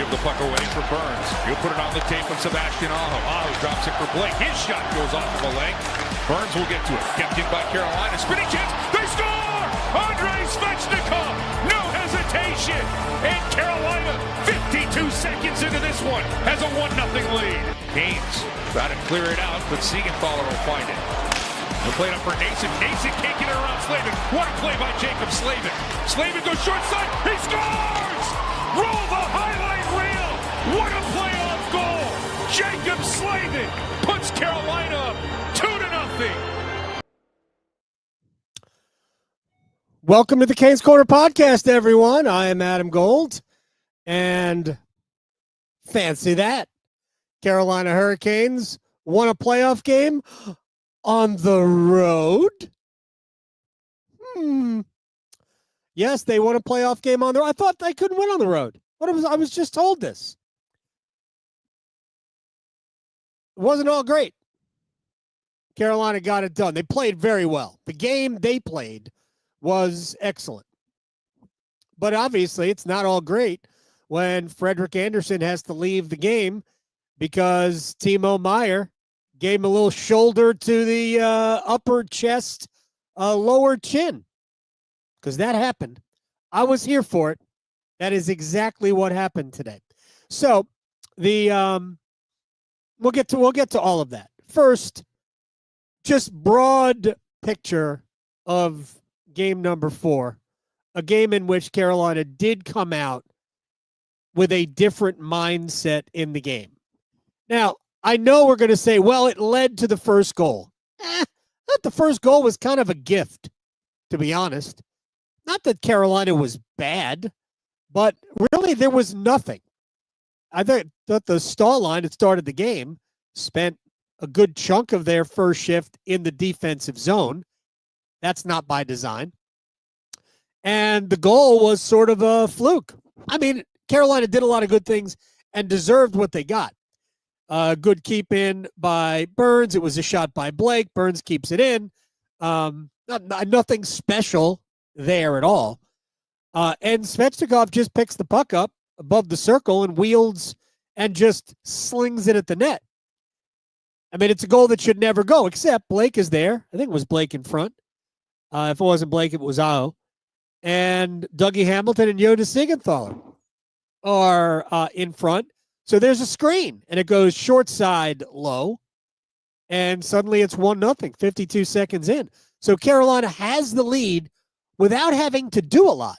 give the puck away for Burns. He'll put it on the tape of Sebastian Aho. Aho drops it for Blake. His shot goes off of a leg. Burns will get to it. Kept in by Carolina. Spinning chance. They score! Andrei Svechnikov! No hesitation! And Carolina, 52 seconds into this one, has a 1-0 lead. Canes try to clear it out, but Siegenthaler will find it. They'll play it up for Nason. Nason can't get it around Slavin. What a play by Jacob Slavin. Slavin goes short side. He scores! Roll the highlight reel. What a playoff goal. Jacob Slavin puts Carolina up 2-0. Welcome to the Canes Corner podcast, everyone. I am Adam Gold. And fancy that. Carolina Hurricanes won a playoff game on the road? Yes, they won a playoff game on the road. I thought they couldn't win on the road. I was just told this. It wasn't all great. Carolina got it done. They played very well. The game they played was excellent. But obviously, it's not all great when Freddie Andersen has to leave the game because Timo Meier gave him a little shoulder to the upper chest, lower chin. Because that happened. I was here for it. That is exactly what happened today. So the we'll get to all of that. First, just broad picture of game number 4, a game in which Carolina did come out with a different mindset in the game. Now, I know we're going to say, well, it led to the first goal. The first goal was kind of a gift, to be honest. Not that Carolina was bad, but really there was nothing. I thought the Staal line that started the game spent a good chunk of their first shift in the defensive zone. That's not by design. And the goal was sort of a fluke. I mean, Carolina did a lot of good things and deserved what they got. Good keep in by Burns. It was a shot by Blake. Burns keeps it in. Nothing special there at all. And Svechnikov just picks the puck up above the circle and wields and just slings it at the net. I mean, it's a goal that should never go, except Blake is there. I think it was Blake in front. If it wasn't Blake, it was Aho. And Dougie Hamilton and Jonas Siegenthaler are in front. So there's a screen, and it goes short side low, and suddenly it's 1-0, 52 seconds in. So Carolina has the lead without having to do a lot.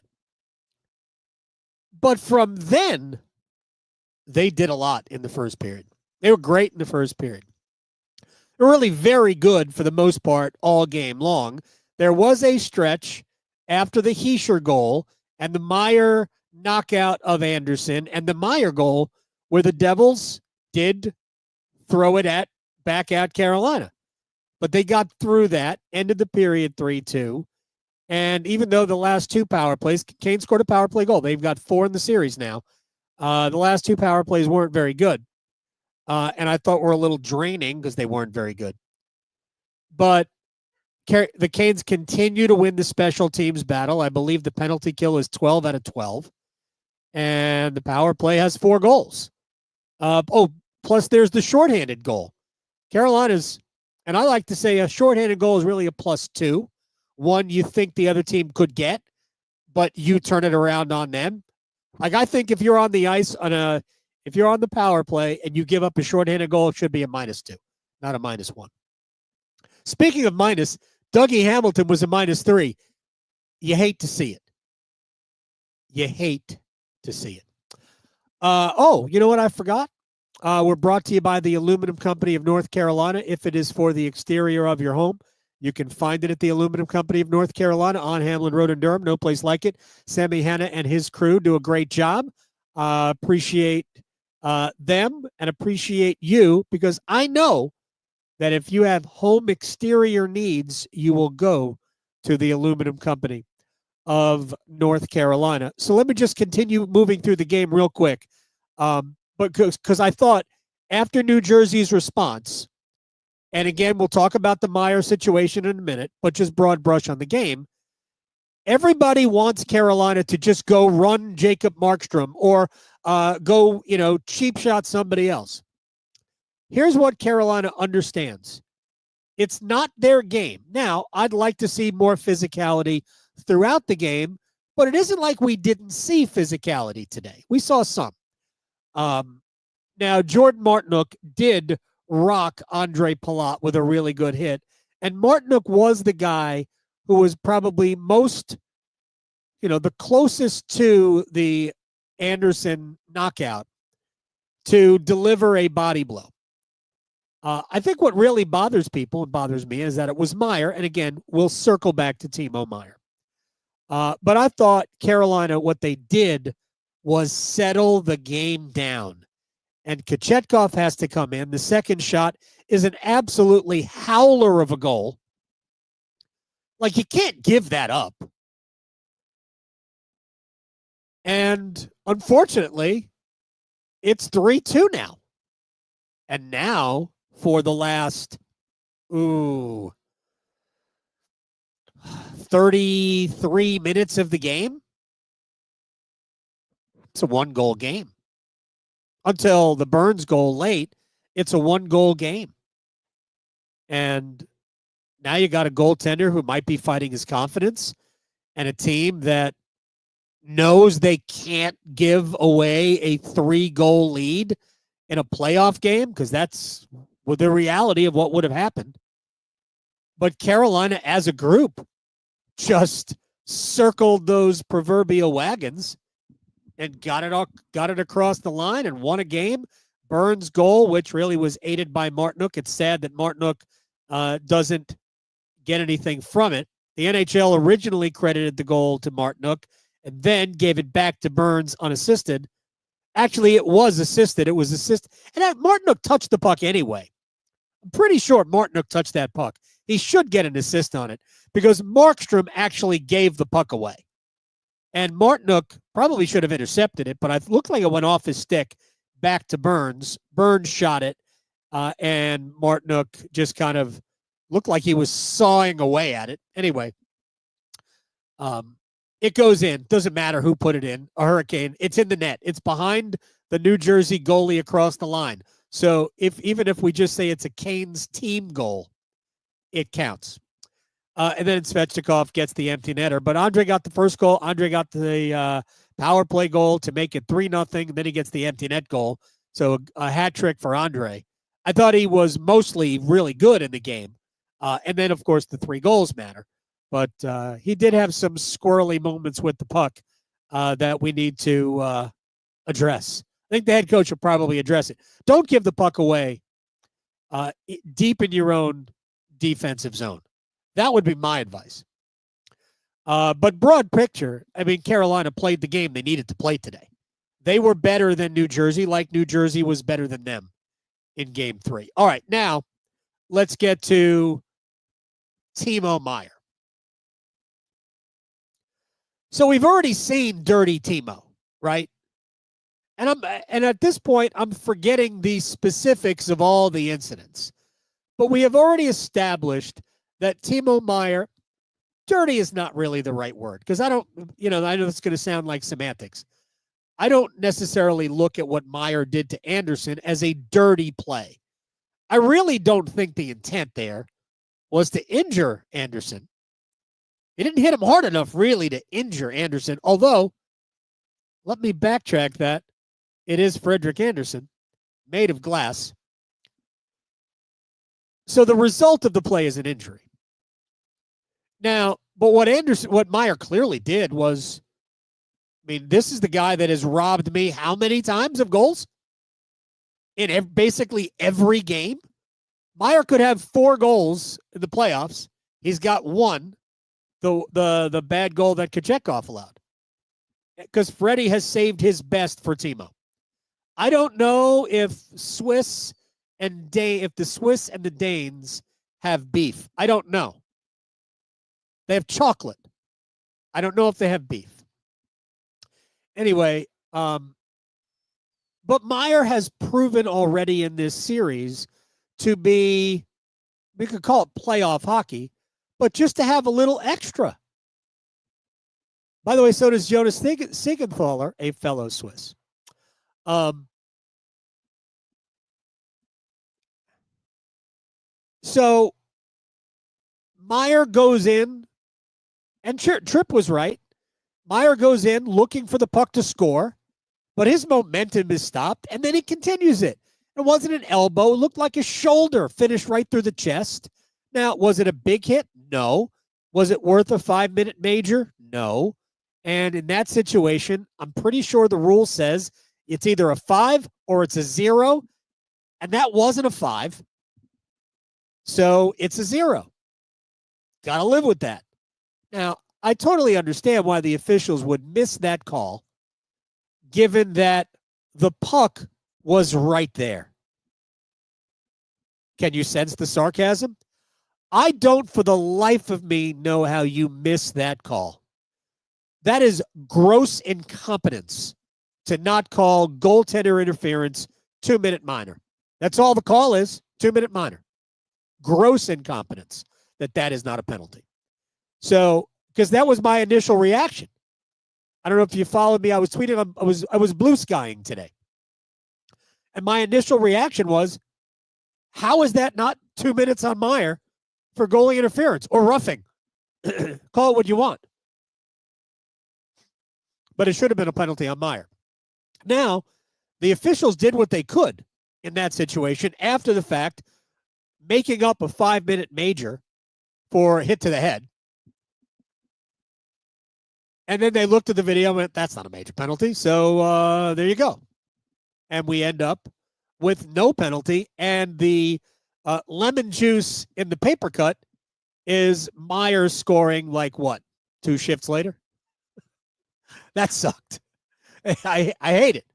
But from then, they did a lot in the first period. They were great in the first period. They were really very good for the most part all game long. There was a stretch after the Hischier goal and the Meier knockout of Andersen and the Meier goal where the Devils did throw it back at Carolina. But they got through that, ended the period 3-2. And even though the last 2 power plays, Kane scored a power play goal. They've got 4 in the series now. The last 2 power plays weren't very good. And I thought were a little draining because they weren't very good. But the Canes continue to win the special teams battle. I believe the penalty kill is 12 out of 12. And the power play has 4 goals. Plus there's the shorthanded goal. Carolina's, and I like to say a shorthanded goal is really a +2. One you think the other team could get, but you turn it around on them. Like I think if you're on the ice if you're on the power play and you give up a shorthanded goal, it should be a -2, not a -1. Speaking of minus, Dougie Hamilton was a -3. You hate to see it. You hate to see it. You know what I forgot? We're brought to you by the Aluminum Company of North Carolina. If it is for the exterior of your home, you can find it at the Aluminum Company of North Carolina on Hamlin Road in Durham. No place like it. Sammy Hanna and his crew do a great job. Appreciate them and appreciate you because I know that if you have home exterior needs, you will go to the Aluminum Company of North Carolina. So let me just continue moving through the game real quick. But because I thought after New Jersey's response, and again, we'll talk about the Meier situation in a minute, but just broad brush on the game. Everybody wants Carolina to just go run Jacob Markstrom or go, cheap shot somebody else. Here's what Carolina understands. It's not their game. Now, I'd like to see more physicality throughout the game, but it isn't like we didn't see physicality today. We saw some. Now, Jordan Martinook did rock Andre Palat with a really good hit, and Martinook was the guy who was probably most, the closest to the Andersen knockout to deliver a body blow. I think what really bothers people and bothers me is that it was Meier, and again, we'll circle back to Timo Meier. But I thought Carolina, what they did was settle the game down. And Kochetkov has to come in. The second shot is an absolutely howler of a goal. Like, you can't give that up. And unfortunately, it's 3-2 now. And now, for the last, 33 minutes of the game, it's a one-goal game. Until the Burns goal late, it's a one-goal game. And now you got a goaltender who might be fighting his confidence and a team that knows they can't give away a 3-goal lead in a playoff game, because that's the reality of what would have happened. But Carolina, as a group, just circled those proverbial wagons and got it across the line and won a game. Burns' goal, which really was aided by Martinook. It's sad that Martinook doesn't get anything from it. The NHL originally credited the goal to Martinook and then gave it back to Burns unassisted. Actually, it was assisted. It was assisted. And Martinook touched the puck anyway. I'm pretty sure Martinook touched that puck. He should get an assist on it because Markstrom actually gave the puck away. And Martinook probably should have intercepted it, but it looked like it went off his stick back to Burns. Burns shot it, and Martinook just kind of looked like he was sawing away at it. Anyway, it goes in. Doesn't matter who put it in. A Hurricane. It's in the net. It's behind the New Jersey goalie across the line. So even if we just say it's a Canes team goal, it counts. And then Svechnikov gets the empty netter. But Andre got the first goal. Andre got the power play goal to make it 3-0. And then he gets the empty net goal. So a hat trick for Andre. I thought he was mostly really good in the game. And then, of course, the 3 goals matter. But he did have some squirrely moments with the puck that we need to address. I think the head coach will probably address it. Don't give the puck away deep in your own defensive zone. That would be my advice. But broad picture, I mean, Carolina played the game they needed to play today. They were better than New Jersey, like New Jersey was better than them in Game 3. All right, now let's get to Timo Meyer. So we've already seen Dirty Timo, right? And at this point, I'm forgetting the specifics of all the incidents. But we have already established that Timo Meyer, dirty is not really the right word, because I know it's going to sound like semantics. I don't necessarily look at what Meier did to Andersen as a dirty play. I really don't think the intent there was to injure Andersen. He didn't hit him hard enough, really, to injure Andersen, although, let me backtrack that. It is Frederik Andersen, made of glass. So the result of the play is an injury. Now, but what Meier clearly did was, I mean, this is the guy that has robbed me how many times of goals? In basically every game. Meier could have 4 goals in the playoffs. He's got 1, the bad goal that Kochetkov allowed. Because Freddie has saved his best for Timo. I don't know if the Swiss and the Danes have beef. I don't know. They have chocolate. I don't know if they have beef. Anyway, but Meier has proven already in this series to be, we could call it playoff hockey, but just to have a little extra. By the way, so does Jonas Siegenthaler, a fellow Swiss. So Meier goes in, and Tripp was right. Meier goes in looking for the puck to score, but his momentum is stopped, and then he continues it. It wasn't an elbow. It looked like a shoulder finished right through the chest. Now, was it a big hit? No. Was it worth a 5-minute major? No. And in that situation, I'm pretty sure the rule says it's either a 5 or it's a 0, and that wasn't a 5. So it's a 0. Got to live with that. Now, I totally understand why the officials would miss that call, given that the puck was right there. Can you sense the sarcasm? I don't for the life of me know how you miss that call. That is gross incompetence to not call goaltender interference 2-minute minor. That's all the call is, 2-minute minor. Gross incompetence that is not a penalty. So, because that was my initial reaction. I don't know if you followed me. I was tweeting. I was blue skying today. And my initial reaction was, how is that not 2 minutes on Meier for goalie interference or roughing? Call it what you want. But it should have been a penalty on Meier. Now, the officials did what they could in that situation after the fact, making up a 5-minute major for a hit to the head. And then they looked at the video and went, that's not a major penalty. So there you go. And we end up with no penalty. And the lemon juice in the paper cut is Meier scoring like what? 2 shifts later? That sucked. I hate it.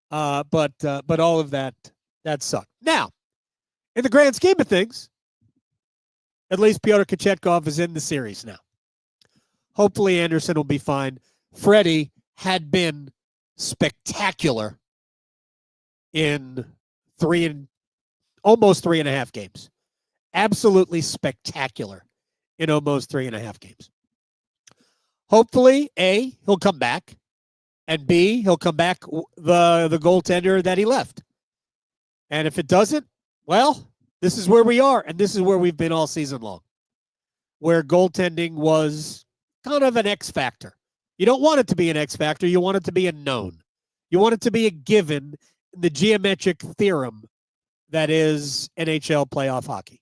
But all of that sucked. Now, in the grand scheme of things, at least Pyotr Kochetkov is in the series now. Hopefully Andersen will be fine. Freddie had been spectacular in almost 3.5 games. Absolutely spectacular in almost 3.5 games. Hopefully, A, he'll come back, and B, he'll come back the goaltender that he left. And if it doesn't, well, this is where we are, and this is where we've been all season long, where goaltending was kind of an X factor. You don't want it to be an X factor. You want it to be a known. You want it to be a given in the geometric theorem that is NHL playoff hockey.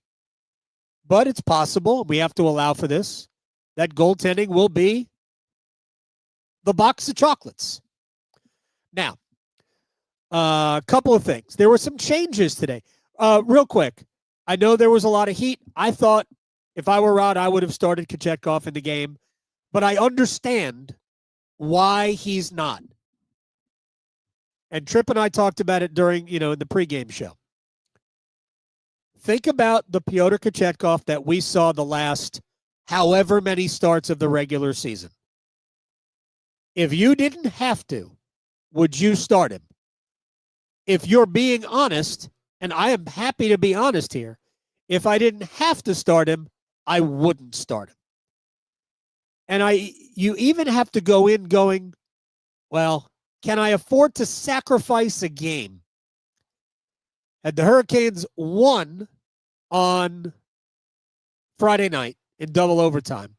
But it's possible, and we have to allow for this, that goaltending will be the box of chocolates. Now, a couple of things. There were some changes today. Real quick, I know there was a lot of heat. I thought if I were Rod, I would have started Kochetkov in the game. But I understand why he's not. And Tripp and I talked about it during, in the pregame show. Think about the Pyotr Kochetkov that we saw the last however many starts of the regular season. If you didn't have to, would you start him? If you're being honest, and I am happy to be honest here, if I didn't have to start him, I wouldn't start him. And you even have to go in going, well, can I afford to sacrifice a game? And the Hurricanes won on Friday night in double overtime.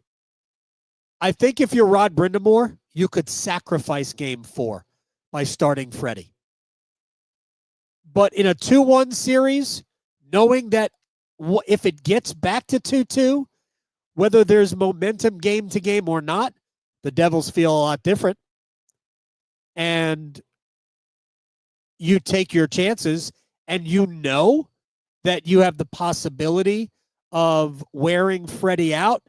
I think if you're Rod Brind'Amour, you could sacrifice game 4 by starting Freddie. But in a 2-1 series, knowing that if it gets back to 2-2, whether there's momentum game to game or not, the Devils feel a lot different. And you take your chances, and you know that you have the possibility of wearing Freddie out,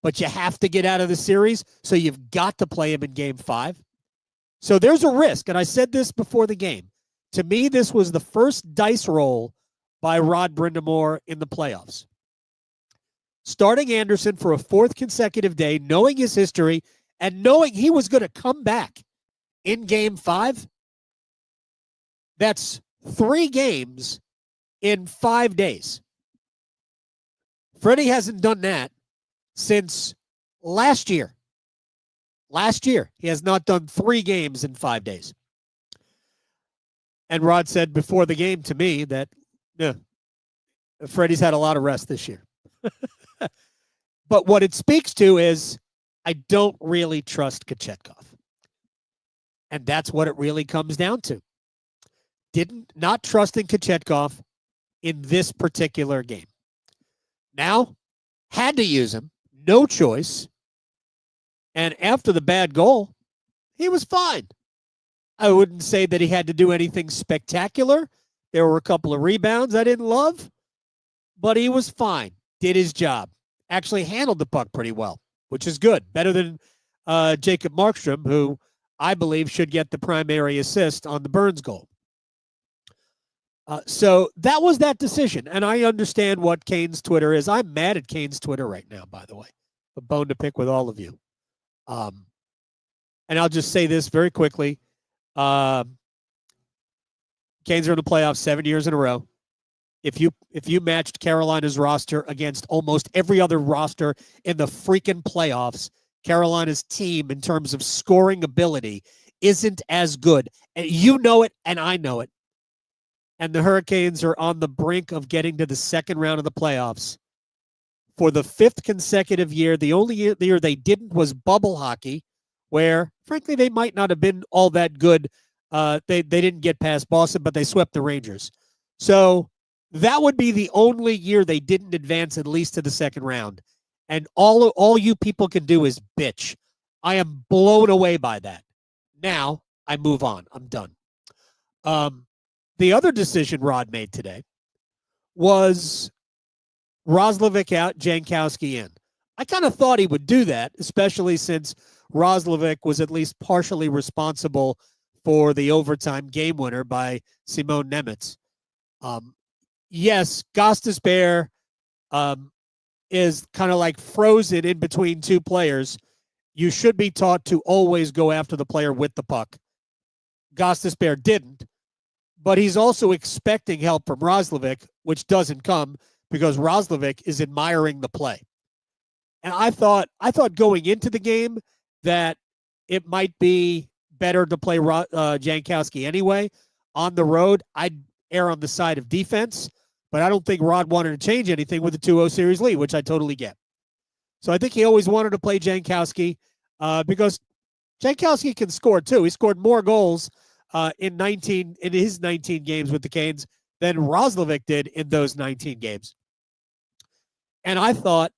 but you have to get out of the series, so you've got to play him in game 5. So there's a risk, and I said this before the game. To me, this was the first dice roll by Rod Brind'Amour in the playoffs. Starting Andersen for a 4th consecutive day, knowing his history, and knowing he was going to come back in game 5, that's 3 games in 5 days. Freddie hasn't done that since last year. Last year, he has not done 3 games in 5 days. And Rod said before the game to me that, yeah, Freddie's had a lot of rest this year. But what it speaks to is I don't really trust Kochetkov. And that's what it really comes down to. Not trusting Kochetkov in this particular game. Now, had to use him, no choice. And after the bad goal, he was fine. I wouldn't say that he had to do anything spectacular. There were a couple of rebounds I didn't love, but he was fine. Did his job. Actually handled the puck pretty well, which is good. Better than Jacob Markstrom, who I believe should get the primary assist on the Burns goal. So that was that decision. And I understand what Kane's Twitter is. I'm mad at Kane's Twitter right now, by the way. A bone to pick with all of you. And I'll just say this very quickly. Canes are in the playoffs 7 years in a row. If you matched Carolina's roster against almost every other roster in the freaking playoffs, Carolina's team in terms of scoring ability isn't as good. And you know it, and I know it. And the Hurricanes are on the brink of getting to the second round of the playoffs for the 5th consecutive year. The only year they didn't was bubble hockey, where, frankly, they might not have been all that good. They didn't get past Boston, but they swept the Rangers. So that would be the only year they didn't advance at least to the second round. And all you people can do is bitch. I am blown away by that. Now I move on. I'm done. The other decision Rod made today was Roslovic out, Jankowski in. I kind of thought he would do that, especially since Roslovic was at least partially responsible for the overtime game winner by Simon Nemec. Yes, Gostisbehere is kind of like frozen in between two players. You should be taught to always go after the player with the puck. Gostisbehere didn't, but he's also expecting help from Roslovic, which doesn't come because Roslovic is admiring the play. And I thought going into the game that it might be better to play Jankowski anyway. On the road, I'd err on the side of defense, but I don't think Rod wanted to change anything with the 2-0 series lead, which I totally get. So I think he always wanted to play Jankowski because Jankowski can score too. He scored more goals in his 19 games with the Canes than Roslovic did in those 19 games. And I thought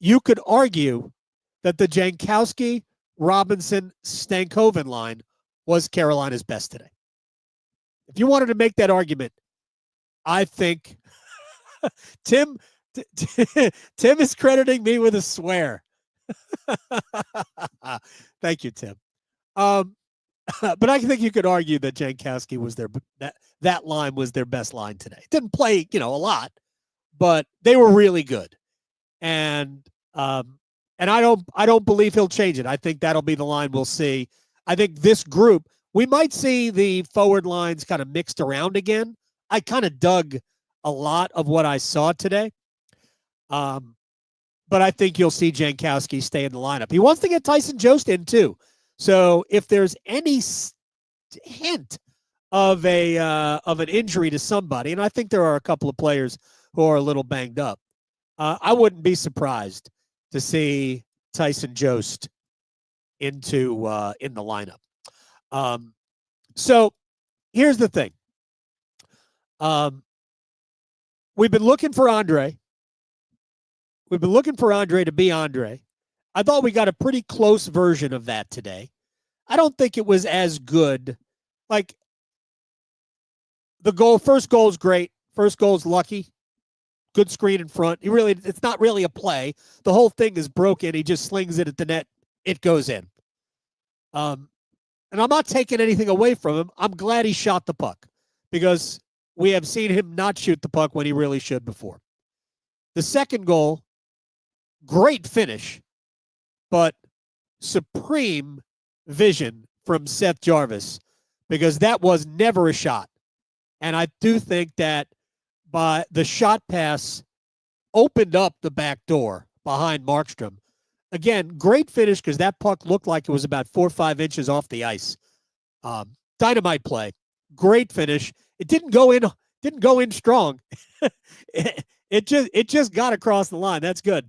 you could argue that the Jankowski, Robinson, Stankoven line was Carolina's best today. If you wanted to make that argument, I think Tim is crediting me with a swear. Thank you, Tim. But I think you could argue that Jankowski was that line was their best line today. Didn't play, a lot, but they were really good. And I don't believe he'll change it. I think that'll be the line we'll see. I think this group, we might see the forward lines kind of mixed around again. I kind of dug a lot of what I saw today. But I think you'll see Jankowski stay in the lineup. He wants to get Tyson Jost in too. So if there's any hint of an injury to somebody, and I think there are a couple of players who are a little banged up, I wouldn't be surprised to see Tyson Jost in the lineup. So here's the thing. We've been looking for Andrei. We've been looking for Andrei to be Andrei. I thought we got a pretty close version of that today. I don't think it was as good. Like first goal is great. First goal is lucky. Good screen in front. It's not really a play. The whole thing is broken. He just slings it at the net. It goes in. And I'm not taking anything away from him. I'm glad he shot the puck because we have seen him not shoot the puck when he really should before. The second goal, great finish, but supreme vision from Seth Jarvis because that was never a shot. And I do think that by the shot pass opened up the back door behind Markstrom. again, great finish because that puck looked like it was about 4 or 5 inches off the ice. Dynamite play. Great finish. It didn't go in strong. it just got across the line. That's good.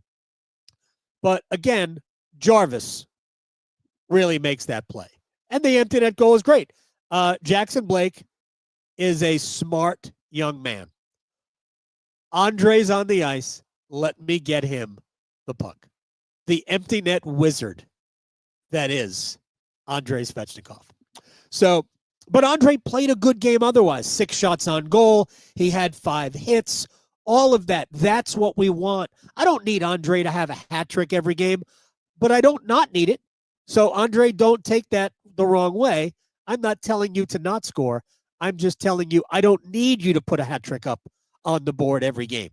But again, Jarvis really makes that play. And the empty net goal is great. Jackson Blake is a smart young man. Andrei's on the ice. Let me get him the puck. The empty net wizard that is Andrei Svechnikov. So, but Andrei played a good game otherwise. 6 shots on goal. He had 5 hits. All of that. That's what we want. I don't need Andrei to have a hat trick every game, but I don't not need it. So, Andrei, don't take that the wrong way. I'm not telling you to not score. I'm just telling you I don't need you to put a hat trick up on the board every game.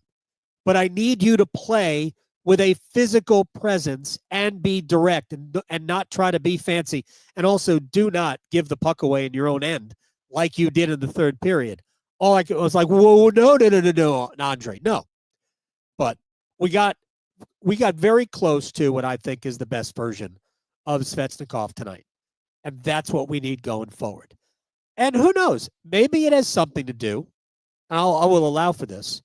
But I need you to play with a physical presence and be direct and not try to be fancy. And also do not give the puck away in your own end like you did in the third period. All I was like, whoa, no, Andrei, no. But we got very close to what I think is the best version of Svechnikov tonight. And that's what we need going forward. And who knows? Maybe it has something to do, and I will allow for this.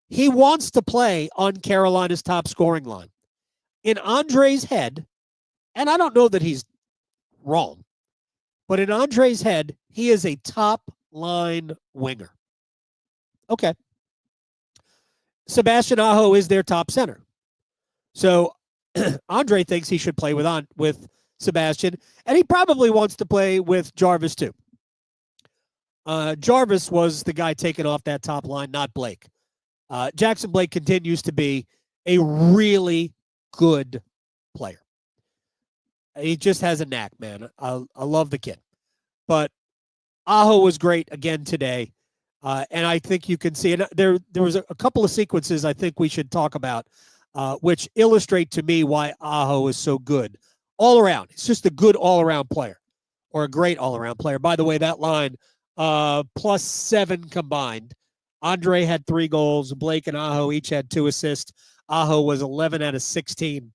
He wants to play on Carolina's top scoring line. In Andrei's head, and I don't know that he's wrong, but in Andrei's head, he is a top line winger. Okay. Sebastian Aho is their top center. So Andrei thinks he should play with Sebastian, and he probably wants to play with Jarvis too. Jarvis was the guy taken off that top line, not Blake. Jackson Blake continues to be a really good player. He just has a knack, man. I love the kid. But Aho was great again today. And I think you can see it. There was a couple of sequences I think we should talk about, which illustrate to me why Aho is so good all around. It's just a good all-around player, or a great all-around player. By the way, that line, +7 combined. Andrei had 3 goals. Blake and Aho each had 2 assists. Aho was 11 out of 16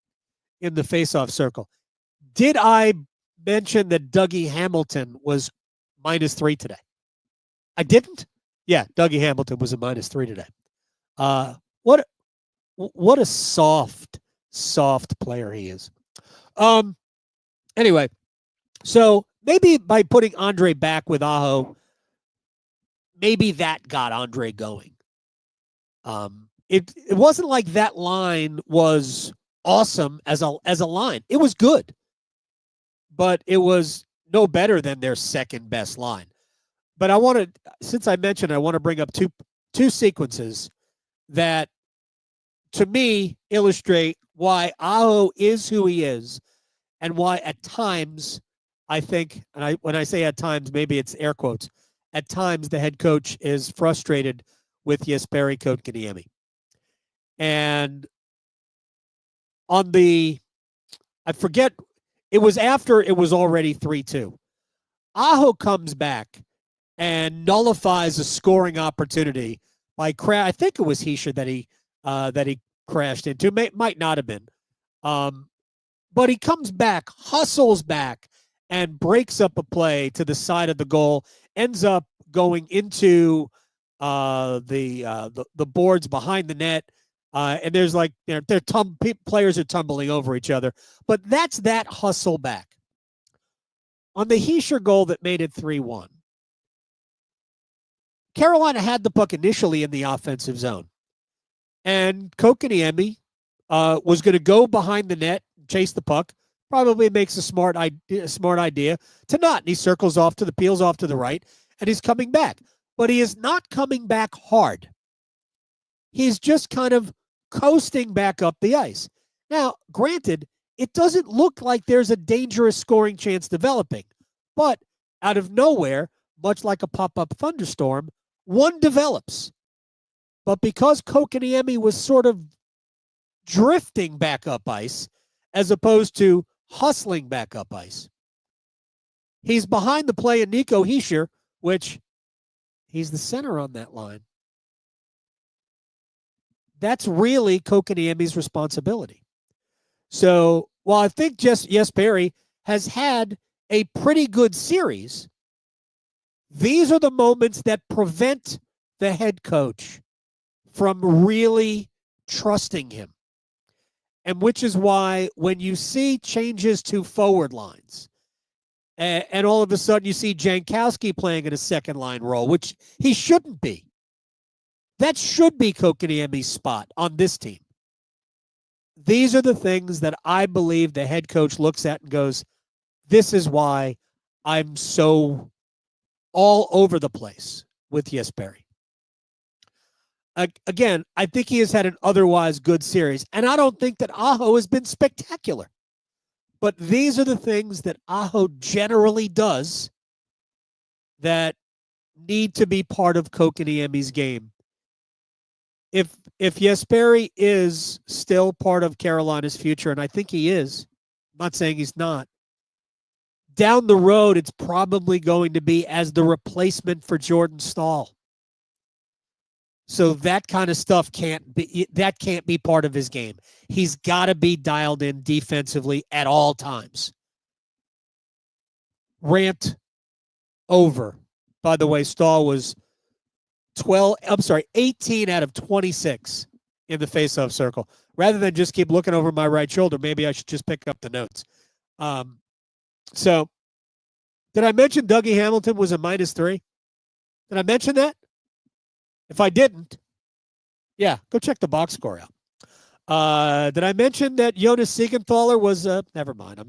in the faceoff circle. Did I mention that Dougie Hamilton was -3 today? I didn't? Yeah, Dougie Hamilton was a -3 today. What a soft player he is. Anyway, so maybe by putting Andrei back with Aho, maybe that got Andrei going. It wasn't like that line was awesome as a line. It was good, but it was no better than their second best line. But I want to, since I mentioned, I want to bring up two sequences that, to me, illustrate why Aho is who he is, and why at times I think, and when I say at times, maybe it's air quotes, at times the head coach is frustrated with Jesperi Kotkaniemi. And on the, I forget, it was after it was already 3-2. Aho comes back and nullifies a scoring opportunity by I think it was Hischier that he crashed into. Might not have been. But he comes back, hustles back, and breaks up a play to the side of the goal, ends up going into the boards behind the net. And there's like, players are tumbling over each other. But that's that hustle back. On the Hischier goal that made it 3-1, Carolina had the puck initially in the offensive zone. And Kotkaniemi was going to go behind the net, chase the puck. Probably makes a smart idea to not. And he circles off to the, peels off to the right, and he's coming back. But he is not coming back hard. He's just kind of coasting back up the ice. Now, granted, it doesn't look like there's a dangerous scoring chance developing. But out of nowhere, much like a pop-up thunderstorm, one develops. But because Kotkaniemi was sort of drifting back up ice, as opposed to hustling back up ice, he's behind the play of Nico Hischier, which he's the center on that line. That's really Kotkaniemi's responsibility. So while I think Jesperi has had a pretty good series, these are the moments that prevent the head coach from really trusting him. And which is why when you see changes to forward lines, and all of a sudden you see Jankowski playing in a second line role, which he shouldn't be. That should be Kotkaniemi's spot on this team. These are the things that I believe the head coach looks at and goes, this is why I'm so all over the place with Jesperi. Again, I think he has had an otherwise good series, and I don't think that Aho has been spectacular. But these are the things that Aho generally does that need to be part of Kotkaniemi's game. If Jesperi is still part of Carolina's future, and I think he is, I'm not saying he's not, down the road, it's probably going to be as the replacement for Jordan Staal. So that kind of stuff can't be part of his game. He's got to be dialed in defensively at all times. Rant over. By the way, Staal was 18 out of 26 in the faceoff circle. Rather than just keep looking over my right shoulder, maybe I should just pick up the notes. So, did I mention Dougie Hamilton was a -3? Did I mention that? If I didn't, yeah, go check the box score out. Did I mention that Jonas Siegenthaler was, never mind,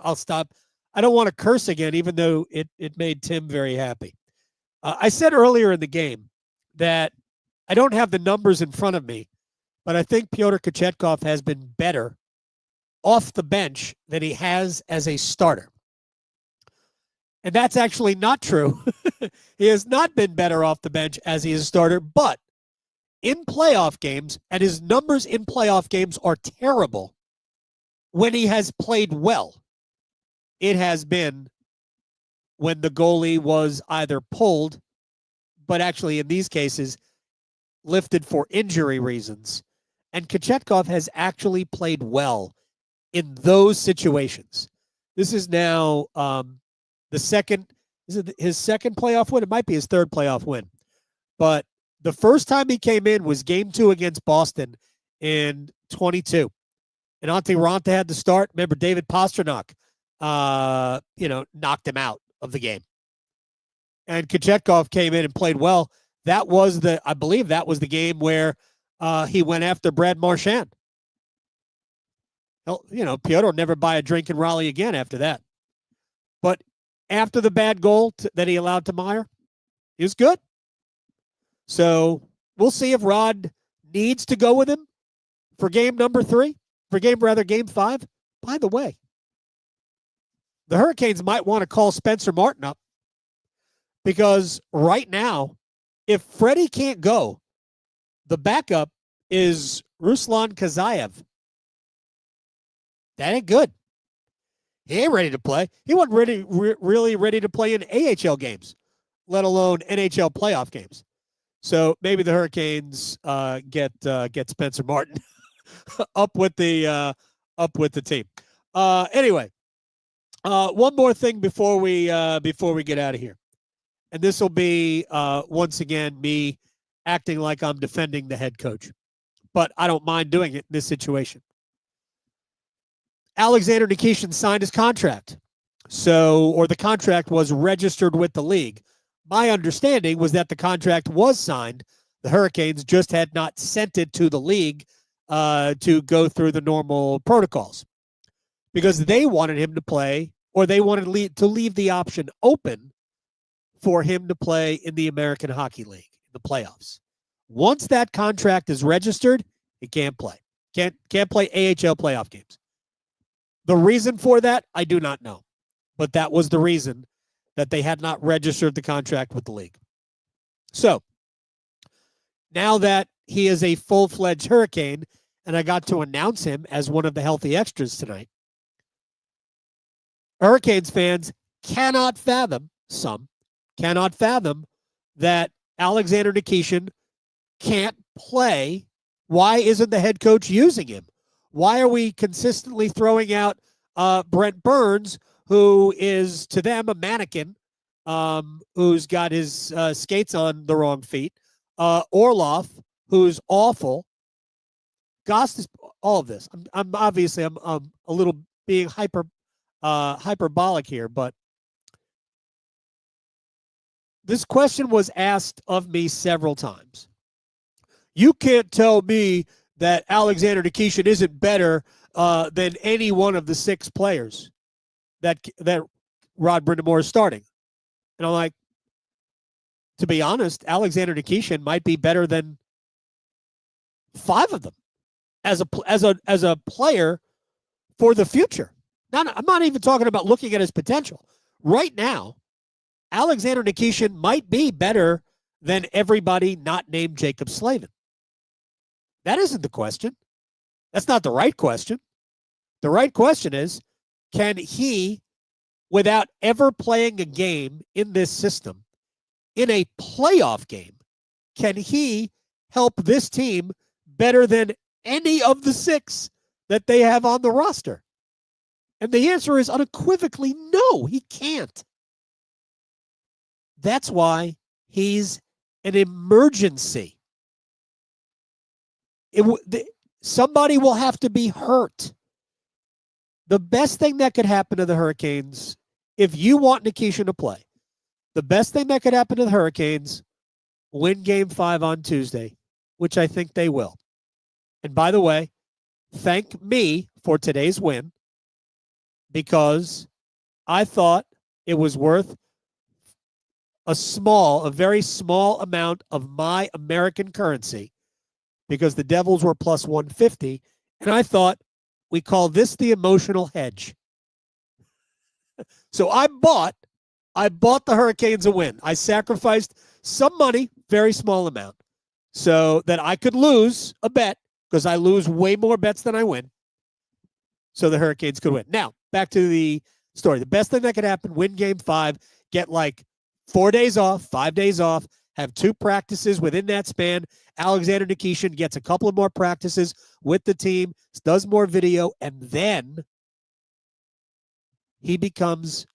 I'll stop. I don't want to curse again, even though it made Tim very happy. I said earlier in the game that I don't have the numbers in front of me, but I think Pyotr Kochetkov has been better off the bench than he has as a starter. And that's actually not true. He has not been better off the bench as he is a starter, but in playoff games, and his numbers in playoff games are terrible, when he has played well, it has been when the goalie was either pulled, but actually in these cases, lifted for injury reasons. And Kochetkov has actually played well in those situations. This is now the second, is it his second playoff win? It might be his third playoff win. But the first time he came in was game 2 against Boston in 22. And Antti Raanta had to start. Remember, David Pastrnak, knocked him out of the game. And Kochetkov came in and played well. I believe that was the game where he went after Brad Marchand. Pyotr will never buy a drink in Raleigh again after that. But after the bad goal that he allowed to Meier, he was good. So we'll see if Rod needs to go with him for game 5. By the way, the Hurricanes might want to call Spencer Martin up, because right now, if Freddie can't go, the backup is Ruslan Kazayev. That ain't good. He ain't ready to play. He wasn't really ready to play in AHL games, let alone NHL playoff games. So maybe the Hurricanes get Spencer Martin up with the team. Anyway, one more thing before we get out of here, and this will be once again me acting like I'm defending the head coach, but I don't mind doing it in this situation. Alexander Nikishin signed his contract, or the contract was registered with the league. My understanding was that the contract was signed. The Hurricanes just had not sent it to the league to go through the normal protocols, because they wanted him to play, or they wanted to leave the option open for him to play in the American Hockey League, the playoffs. Once that contract is registered, he can't play. Can't play AHL playoff games. The reason for that, I do not know. But that was the reason, that they had not registered the contract with the league. So, now that he is a full-fledged Hurricane, and I got to announce him as one of the healthy extras tonight, Hurricanes fans cannot fathom that Alexander Nikishin can't play. Why isn't the head coach using him? Why are we consistently throwing out Brent Burns, who is to them a mannequin, who's got his skates on the wrong feet? Orlov, who's awful. Gost is all of this. I'm obviously I'm a little being hyperbolic here, but this question was asked of me several times. You can't tell me that Alexander Nikishin isn't better than any one of the 6 players that Rod Brind'Amour is starting. And I'm like, to be honest, Alexander Nikishin might be better than 5 of them as a player for the future. Now, I'm not even talking about looking at his potential. Right now, Alexander Nikishin might be better than everybody not named Jacob Slavin. That isn't the question. That's not the right question. The right question is, can he, without ever playing a game in this system, in a playoff game, can he help this team better than any of the 6 that they have on the roster? And the answer is unequivocally no, he can't. That's why he's an emergency. Somebody will have to be hurt. The best thing that could happen to the Hurricanes, if you want Nikishin to play, the best thing that could happen to the Hurricanes, win Game 5 on Tuesday, which I think they will. And by the way, thank me for today's win, because I thought it was worth a very small amount of my American currency, because the Devils were plus 150, and I thought we call this the emotional hedge. So I bought the Hurricanes a win. I sacrificed some money, very small amount, so that I could lose a bet, because I lose way more bets than I win, so the Hurricanes could win. Now, back to the story. The best thing that could happen, win Game 5, get like 4 days off, 5 days off, have 2 practices within that span. Alexander Nikishin gets a couple of more practices with the team, does more video, and then he becomes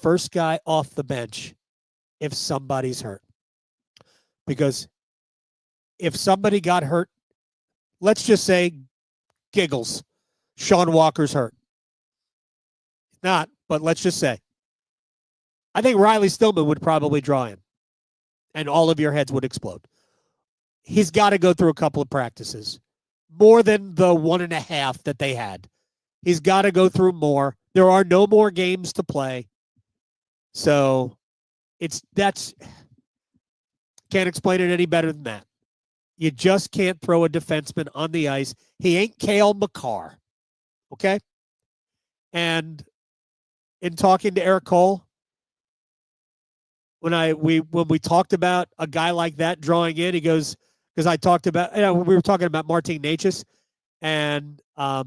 first guy off the bench if somebody's hurt. Because if somebody got hurt, let's just say giggles, Sean Walker's hurt. Not, but let's just say. I think Riley Stillman would probably draw in, and all of your heads would explode. He's got to go through a couple of practices, more than the 1.5 that they had. He's got to go through more. There are no more games to play. So can't explain it any better than that. You just can't throw a defenseman on the ice. He ain't Cale Makar. Okay? And in talking to Eric Cole, when we talked about a guy like that drawing in, he goes, because I talked about, we were talking about Martin Necas, and I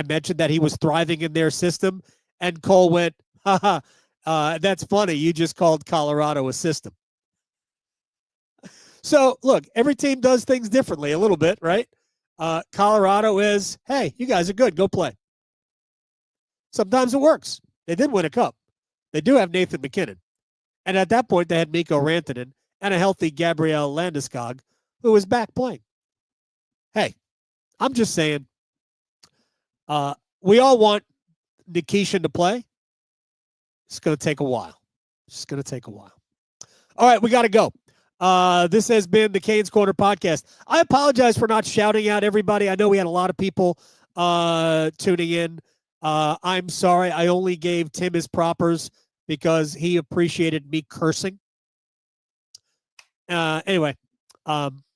mentioned that he was thriving in their system, and Cole went, haha, that's funny. You just called Colorado a system. So, look, every team does things differently a little bit, right? Colorado is, hey, you guys are good. Go play. Sometimes it works. They did win a cup. They do have Nathan McKinnon. And at that point, they had Mikko Rantanen and a healthy Gabriel Landeskog, who was back playing. Hey, I'm just saying, we all want Nikishin to play. It's going to take a while. It's going to take a while. All right, we got to go. This has been the Canes Corner podcast. I apologize for not shouting out everybody. I know we had a lot of people tuning in. I'm sorry. I only gave Tim his propers because he appreciated me cursing. Anyway,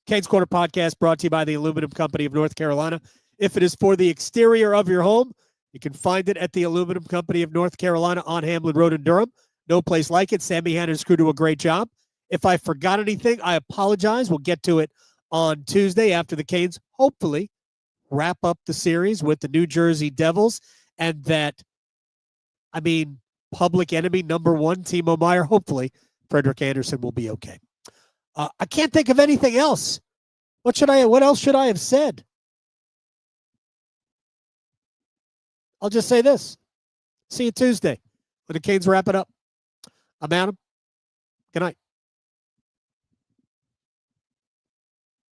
Canes Corner podcast brought to you by the Aluminum Company of North Carolina. If it is for the exterior of your home, you can find it at the Aluminum Company of North Carolina on Hamlin Road in Durham. No place like it. Sammy Hanna and his crew do a great job. If I forgot anything, I apologize. We'll get to it on Tuesday after the Canes hopefully wrap up the series with the New Jersey Devils, and that, I mean, public enemy number 1, Timo Meier, hopefully Freddie Andersen will be okay. I can't think of anything else. What else should I have said? I'll just say this. See you Tuesday when the Canes wrap it up. I'm Adam. Good night.